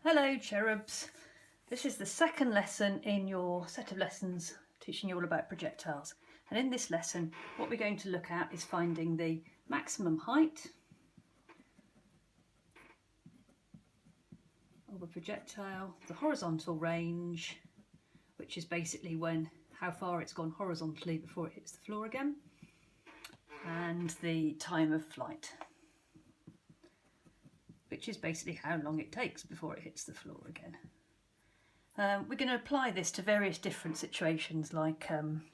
Hello cherubs, this is the second lesson in your set of lessons teaching you all about projectiles, and in this lesson what we're going to look at is finding the maximum height of a projectile, the horizontal range, which is basically how far it's gone horizontally before it hits the floor again, and the time of flight, which is basically how long it takes before it hits the floor again. We're going to apply this to various different situations, like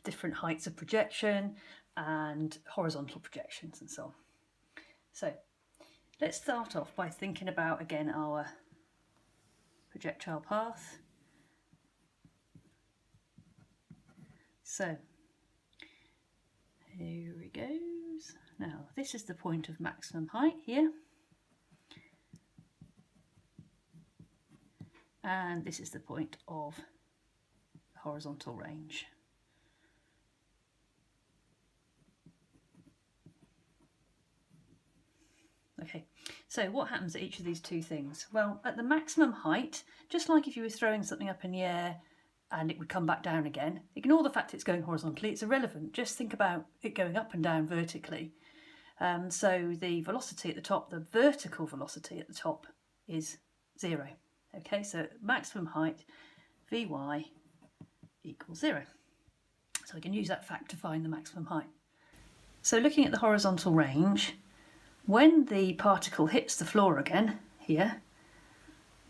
different heights of projection and horizontal projections and so on. So let's start off by thinking about again our projectile path. So here it goes. Now this is the point of maximum height here. And this is the point of the horizontal range. Okay, so what happens at each of these two things? Well, at the maximum height, just like if you were throwing something up in the air and it would come back down again, ignore the fact it's going horizontally, it's irrelevant. Just think about it going up and down vertically. So the velocity at the top, the vertical velocity at the top is 0. Okay, so maximum height, Vy equals 0. So we can use that fact to find the maximum height. So looking at the horizontal range, when the particle hits the floor again, here,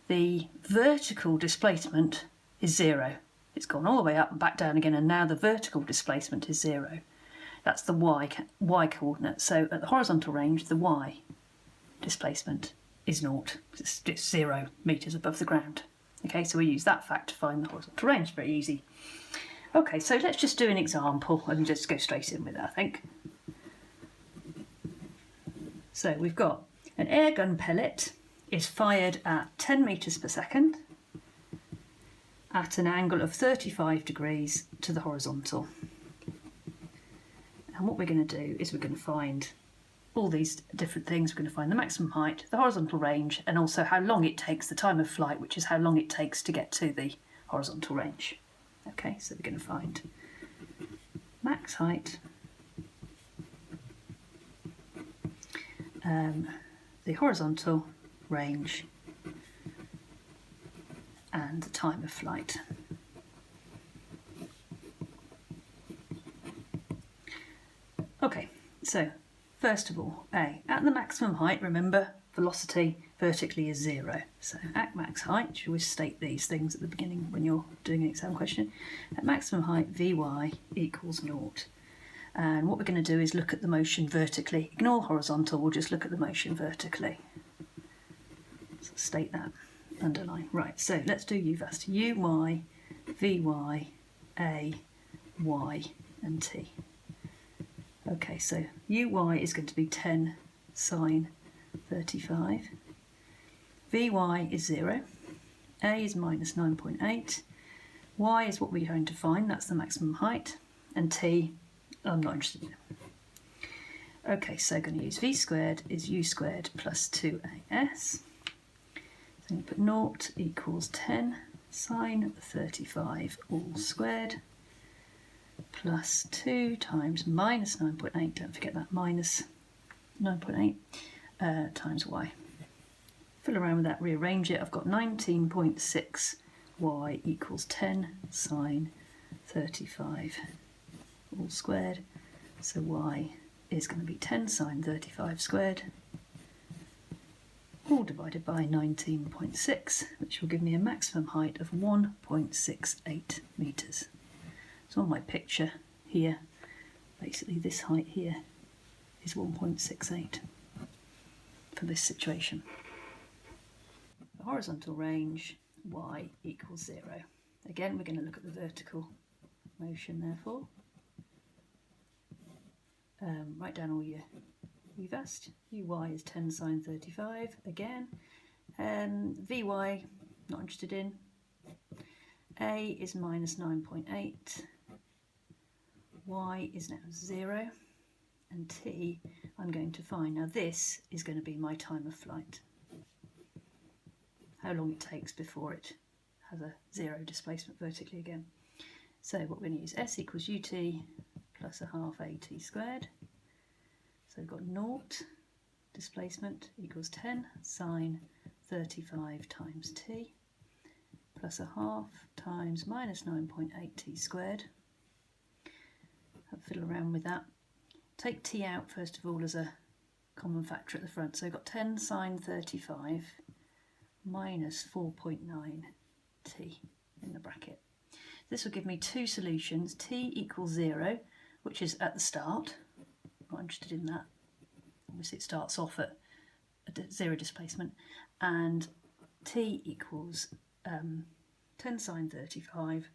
the vertical displacement is 0. It's gone all the way up and back down again, and now the vertical displacement is 0. That's the y coordinate. So at the horizontal range, the y displacement is 0. It's just 0 metres above the ground. Okay, so we use that fact to find the horizontal range. Very easy. Okay, so let's just do an example and just go straight in with it, I think. So we've got an air gun pellet is fired at 10 metres per second at an angle of 35 degrees to the horizontal. And what we're going to do is we're going to find all these different things. We're going to find the maximum height, the horizontal range, and also how long it takes, the time of flight, which is how long it takes to get to the horizontal range. Okay, so we're going to find max height, the horizontal range, and the time of flight. Okay, so first of all, at the maximum height, remember, velocity vertically is 0. So at max height, you always state these things at the beginning when you're doing an exam question. At maximum height, Vy equals 0. And what we're going to do is look at the motion vertically. Ignore horizontal, we'll just look at the motion vertically. So state that, underline. Right, so let's do UVAST. Uy, Vy, A, Y, and T. Okay, so Uy is going to be 10 sine 35. Vy is 0. A is minus 9.8. Y is what we're going to find, that's the maximum height. And T, I'm not interested in. Okay, so I'm going to use V squared is U squared plus 2AS. So I'm going to put 0 equals 10 sine 35 all squared, plus 2 times minus 9.8, don't forget that, minus 9.8 times y. Fill around with that, rearrange it. I've got 19.6 y equals 10 sine 35 all squared. So y is going to be 10 sine 35 squared, all divided by 19.6, which will give me a maximum height of 1.68 metres. So on my picture here, basically this height here is 1.68 for this situation. The horizontal range, y equals 0. Again, we're going to look at the vertical motion therefore. Write down all your UVAST. Uy is 10 sine 35 again. Vy, not interested in. A is minus 9.8. Y is now 0. And T I'm going to find. Now this is going to be my time of flight. how long it takes before it has a 0 displacement vertically again. So what we're going to use s equals ut plus a half at squared. So we've got 0 displacement equals 10 sine 35 times t plus a half times minus 9.8 t squared. I'll fiddle around with that. Take t out first of all as a common factor at the front. So I've got 10 sine 35 minus 4.9 t in the bracket. This will give me two solutions, t equals 0, which is at the start. I'm not interested in that. Obviously it starts off at a 0 displacement, and t equals 10 sine 35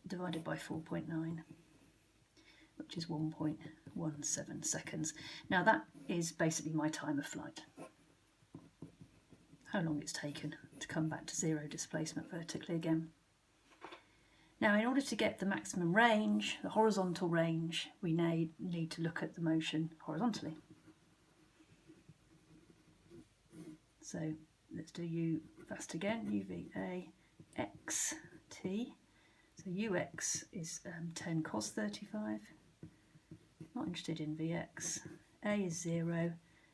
divided by 4.9, which is 1.17 seconds. Now that is basically my time of flight. How long it's taken to come back to 0 displacement vertically again. Now in order to get the maximum range, the horizontal range, we need to look at the motion horizontally. So let's do u fast again, uva x t. So ux is 10 cos 35. Not interested in vx. A is 0.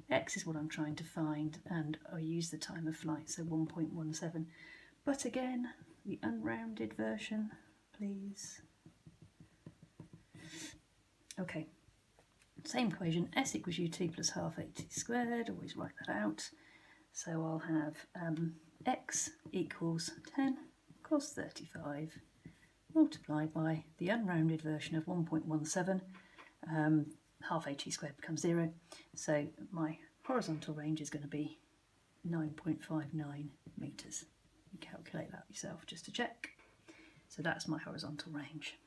X is what I'm trying to find, and I use the time of flight, so 1.17. But again, the unrounded version, please. Okay, same equation, s equals ut plus half at squared, always write that out. So I'll have x equals 10 cos 35 multiplied by the unrounded version of 1.17. Half at squared becomes 0, so my horizontal range is going to be 9.59 metres. You calculate that yourself just to check. So that's my horizontal range.